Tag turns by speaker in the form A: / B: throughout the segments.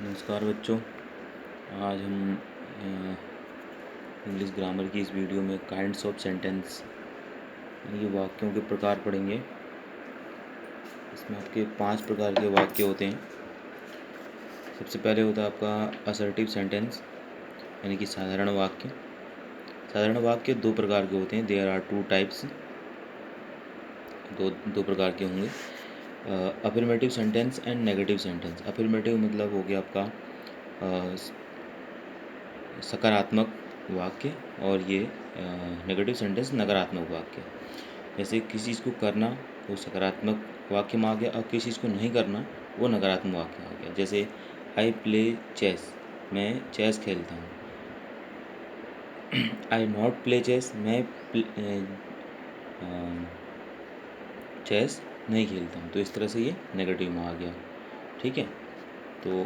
A: नमस्कार बच्चों। आज हम इंग्लिश ग्रामर की इस वीडियो में काइंड्स ऑफ सेंटेंस ये वाक्यों के प्रकार पढ़ेंगे। इसमें आपके 5 प्रकार के वाक्य होते हैं। सबसे पहले होता है आपका असर्टिव सेंटेंस यानी कि साधारण वाक्य। साधारण वाक्य 2 प्रकार के होते हैं। There are 2 types. दो प्रकार के होंगे, affirmative sentence and negative sentence. Affirmative मतलब हो गया आपका सकारात्मक वाक्य और ये नेगेटिव सेंटेंस नकारात्मक वाक्य। जैसे किसी चीज़ को करना वो सकारात्मक वाक्य में आ गया और किसी चीज़ को नहीं करना वो नकारात्मक वाक्य आ गया। जैसे आई प्ले चेस, मैं चेस खेलता हूँ। आई नॉट प्ले चेस, मैं चेस नहीं खेलता हूँ। तो इस तरह से ये नेगेटिव में आ गया। ठीक है, तो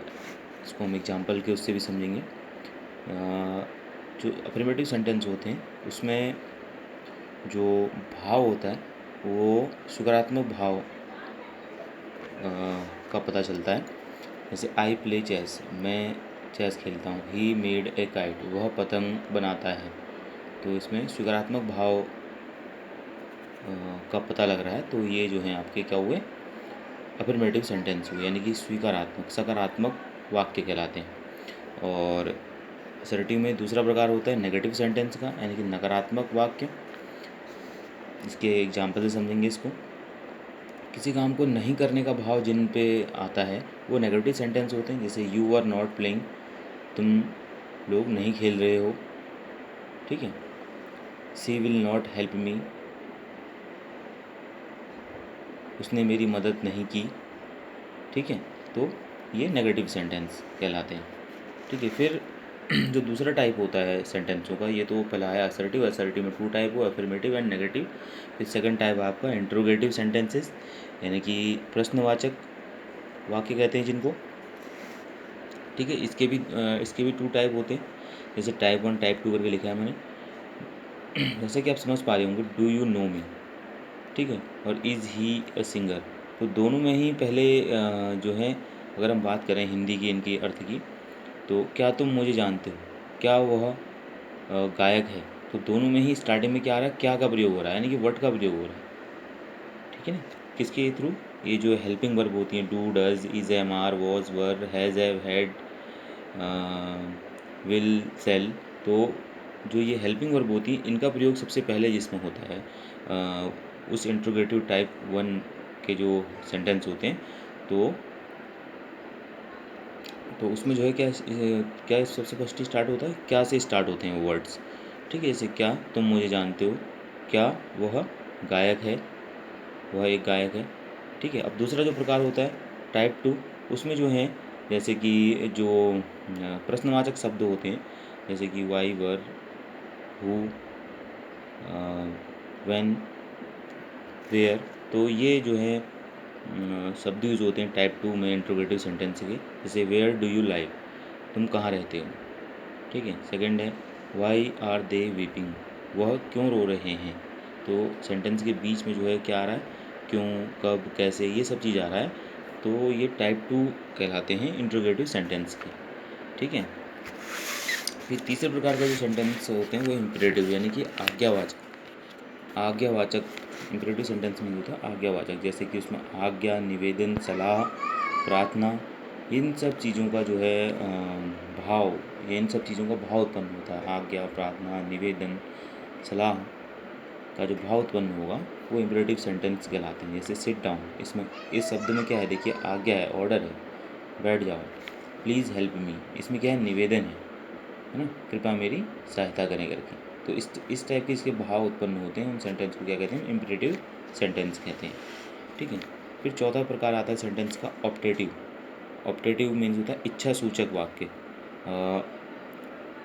A: इसको हम एग्जाम्पल के उससे भी समझेंगे। जो अफर्मेटिव सेंटेंस होते हैं उसमें जो भाव होता है वो सकारात्मक भाव का पता चलता है। जैसे आई प्ले चेस, मैं चेस खेलता हूँ। ही मेड ए काइट, वह पतंग बनाता है। तो इसमें सकारात्मक भाव का पता लग रहा है। तो ये जो हैं आपके क्या हुए, अफर्मेटिव सेंटेंस हुए, यानी कि स्वीकारात्मक सकारात्मक वाक्य कहलाते हैं। और असर्टिव में दूसरा प्रकार होता है नेगेटिव सेंटेंस का, यानी कि नकारात्मक वाक्य। इसके एग्जाम्पल से समझेंगे इसको। किसी काम को नहीं करने का भाव जिन पे आता है वो नेगेटिव सेंटेंस होते हैं। जैसे यू आर नॉट प्लेइंग, तुम लोग नहीं खेल रहे हो। ठीक है, सी विल नॉट हेल्प मी, उसने मेरी मदद नहीं की। ठीक है, तो ये नेगेटिव सेंटेंस कहलाते हैं। ठीक है, फिर जो दूसरा टाइप होता है सेंटेंसों का, ये तो पहला है असर्टिव। असर्टिव में 2 टाइप हुआ, अफर्मेटिव एंड नेगेटिव। फिर सेकंड टाइप आपका इंट्रोगेटिव सेंटेंसेस, यानी कि प्रश्नवाचक वाक्य कहते हैं जिनको। ठीक है, इसके भी 2 टाइप होते हैं। जैसे टाइप 1 टाइप 2 करके लिखा है मैंने। जैसे कि आप समझ पा रहे होंगे, डू यू नो मी। ठीक है, और इज़ ही अ सिंगर। तो दोनों में ही पहले जो है, अगर हम बात करें हिंदी की इनकी अर्थ की, तो क्या तुम मुझे जानते हो, क्या वह गायक है। तो दोनों में ही स्टार्टिंग में क्या आ रहा है, क्या का प्रयोग हो रहा है, यानी कि वर्ड का प्रयोग हो रहा है। ठीक है ना, किसके थ्रू, ये जो हेल्पिंग वर्ब होती हैं, do, does, is, am, are, was, were, has, have, had, will, shall. तो जो ये हेल्पिंग वर्ब होती है इनका प्रयोग सबसे पहले जिसमें होता है उस इंट्रोगेटिव टाइप 1 के जो सेंटेंस होते हैं, तो उसमें जो है क्या सबसे फर्स्ट स्टार्ट होता है, क्या से स्टार्ट होते हैं वो वर्ड्स। ठीक है, जैसे क्या तुम मुझे जानते हो, क्या वह गायक है, वह एक गायक है। ठीक है, अब दूसरा जो प्रकार होता है टाइप 2, उसमें जो है जैसे कि जो प्रश्नवाचक शब्द होते हैं, जैसे कि why, were, who, when, where. तो ये जो है शब्द यूज होते हैं टाइप 2 में इंट्रोगेटिव सेंटेंस के। जैसे वेयर डू यू लाइव, तुम कहाँ रहते हो। ठीक है, सेकंड है वाई आर दे वीपिंग, वह क्यों रो रहे हैं। तो सेंटेंस के बीच में जो है क्या आ रहा है, क्यों, कब, कैसे, ये सब चीज़ आ रहा है। तो ये टाइप 2 कहलाते हैं इंट्रोगेटिव सेंटेंस के। ठीक है, फिर तीसरे प्रकार का जो सेंटेंस होते हैं वो इम्परेटिव, यानी कि आज्ञावाचक। इम्परेटिव सेंटेंस में होता है आज्ञावाचक, जैसे कि उसमें आज्ञा, निवेदन, सलाह, प्रार्थना, इन सब चीज़ों का जो है भाव, इन सब चीज़ों का भाव उत्पन्न होता है। आज्ञा, प्रार्थना, निवेदन, सलाह का जो भाव उत्पन्न होगा वो इम्परेटिव सेंटेंस कहलाते हैं। जैसे सिट डाउन, इसमें इस शब्द में क्या है, देखिए आज्ञा है, ऑर्डर है, बैठ जाओ। प्लीज़ हेल्प मी, इसमें क्या है, निवेदन है ना, कृपया मेरी सहायता करें करके। तो इस टाइप के इसके भाव उत्पन्न होते हैं, उन सेंटेंस को क्या कहते हैं, इम्परेटिव सेंटेंस कहते हैं। ठीक है, फिर चौथा प्रकार आता है सेंटेंस का ऑप्टेटिव। ऑप्टेटिव मीन्स होता है इच्छा सूचक वाक्य।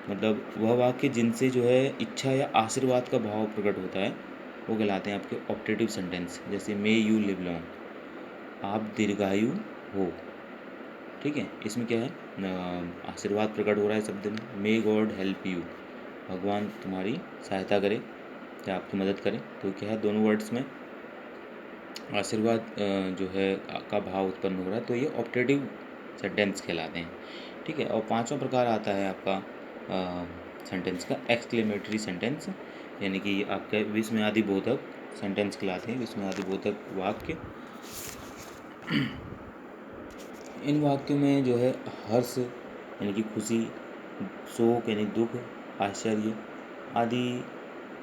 A: मतलब वह वाक्य जिनसे जो है इच्छा या आशीर्वाद का भाव प्रकट होता है वो कहलाते हैं आपके ऑप्टेटिव सेंटेंस। जैसे मे यू लिव लॉन्ग, आप दीर्घायु हो। ठीक है, इसमें क्या है, आशीर्वाद प्रकट हो रहा है शब्द में। मे गॉड हेल्प यू, भगवान तुम्हारी सहायता करे या आपकी मदद करे। तो क्या है, दोनों वर्ड्स में आशीर्वाद जो है का भाव उत्पन्न हो रहा है। तो ये ऑप्टेटिव सेंटेंस कहलाते हैं। ठीक है, और पांचवा प्रकार आता है आपका सेंटेंस का एक्सक्लेमेटरी सेंटेंस, यानी कि आपके विस्मयादिबोधक सेंटेंस कहलाते हैं, विस्मयादिबोधक वाक्य। इन वाक्यों में जो है हर्ष यानी कि खुशी, शोक यानी दुख, आश्चर्य आदि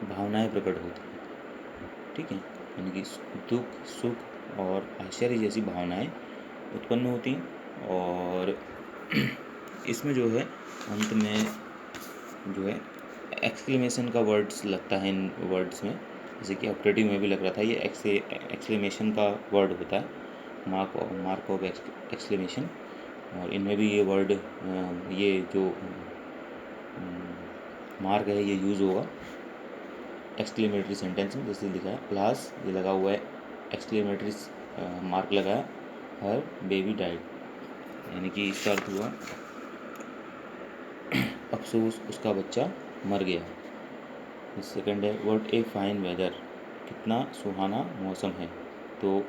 A: भावनाएं प्रकट होती हैं। ठीक है, यानी कि दुख, सुख और आश्चर्य जैसी भावनाएं उत्पन्न होती हैं। और इसमें जो है अंत में जो है एक्सक्लेमेशन का वर्ड्स लगता है इन वर्ड्स में, जैसे कि ऑप्टेटिव में भी लग रहा था, ये एक्सक्लेमेशन का वर्ड होता है, मार्क ऑफ एक्सक्लेमेशन। और इनमें भी ये वर्ड, ये जो मार्क है ये यूज़ होगा एक्सक्लेमेटरी सेंटेंस में। जैसे लिखा है क्लास, ये लगा हुआ है एक्सक्लेमेटरी मार्क लगा है, हर बेबी डाइड, यानी कि इसका अर्थ हुआ अफसोस उसका बच्चा मर गया। सेकंड है व्हाट ए फाइन वेदर, कितना सुहाना मौसम है। तो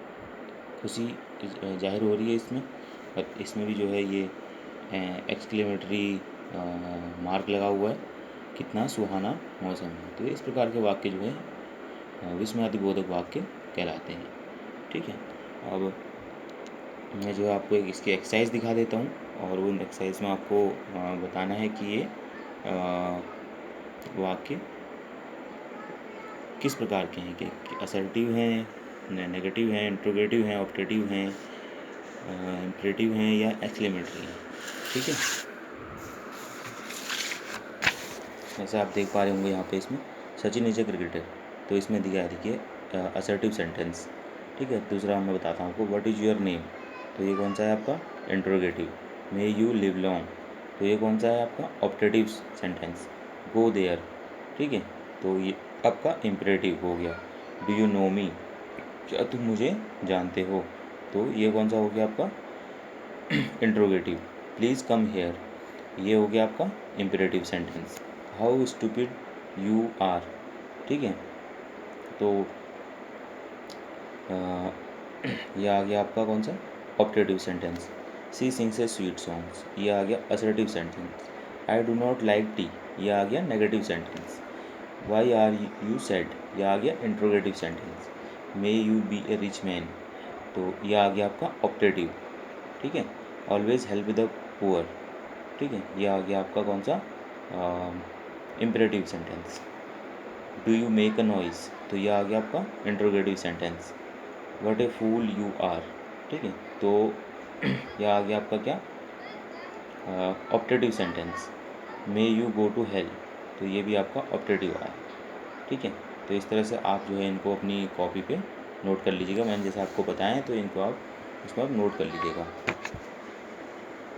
A: खुशी जाहिर हो रही है इसमें, और इसमें भी जो है ये एक्सक्लेमेटरी मार्क लगा हुआ है, कितना सुहाना मौसम है। तो इस प्रकार के वाक्य जो है विस्मयादिबोधक वाक्य कहलाते हैं। ठीक है, अब मैं जो है आपको एक इसकी एक्सरसाइज दिखा देता हूँ, और उन एक्सरसाइज में आपको बताना है कि ये वाक्य किस प्रकार के हैं, कि असर्टिव हैं, नेगेटिव हैं, इंट्रोगेटिव हैं, ऑप्टेटिव हैं, इम्परेटिव हैं या एक्सक्लेमेटरी हैं। ठीक है, जैसे आप देख पा रहे होंगे यहाँ पे इसमें सचिन इज ए क्रिकेटर, तो इसमें दिया है देखिए असर्टिव सेंटेंस। ठीक है, दूसरा मैं बताता हूँ आपको व्हाट इज़ योर नेम, तो ये कौन सा है आपका interrogative. May you live long, तो ये कौन सा है आपका ऑप्टेटिव सेंटेंस। गो देयर, ठीक है, तो ये आपका इम्परेटिव हो गया। डू यू नो मी, क्या तुम मुझे जानते हो, तो ये कौन सा हो गया आपका इंट्रोगेटिव। प्लीज़ कम हेयर, ये हो गया आपका imperative sentence. How stupid you are, ठीक है, तो ये आ गया आपका कौन सा optative sentence. She sings a sweet songs, ये आ गया assertive sentence. I do not like tea, ये आ गया negative sentence. Why are you sad, ये आ गया interrogative sentence. May you be a rich man, तो ये आ गया आपका ऑप्टेटिव। ठीक है, ऑलवेज हेल्प द पुअर, ठीक है, ये आ गया आपका कौन सा imperative sentence. Do you make a noise, तो ये आ गया आपका interrogative sentence. What a fool you are, ठीक है, तो यह आ गया आपका क्या optative sentence. May you go to hell, तो ये भी आपका ऑप्टेटिव आया। ठीक है, तो इस तरह से आप जो है इनको अपनी कॉपी पे नोट कर लीजिएगा। मैंने जैसे आपको बताया तो इनको आप इसको आप नोट कर लीजिएगा।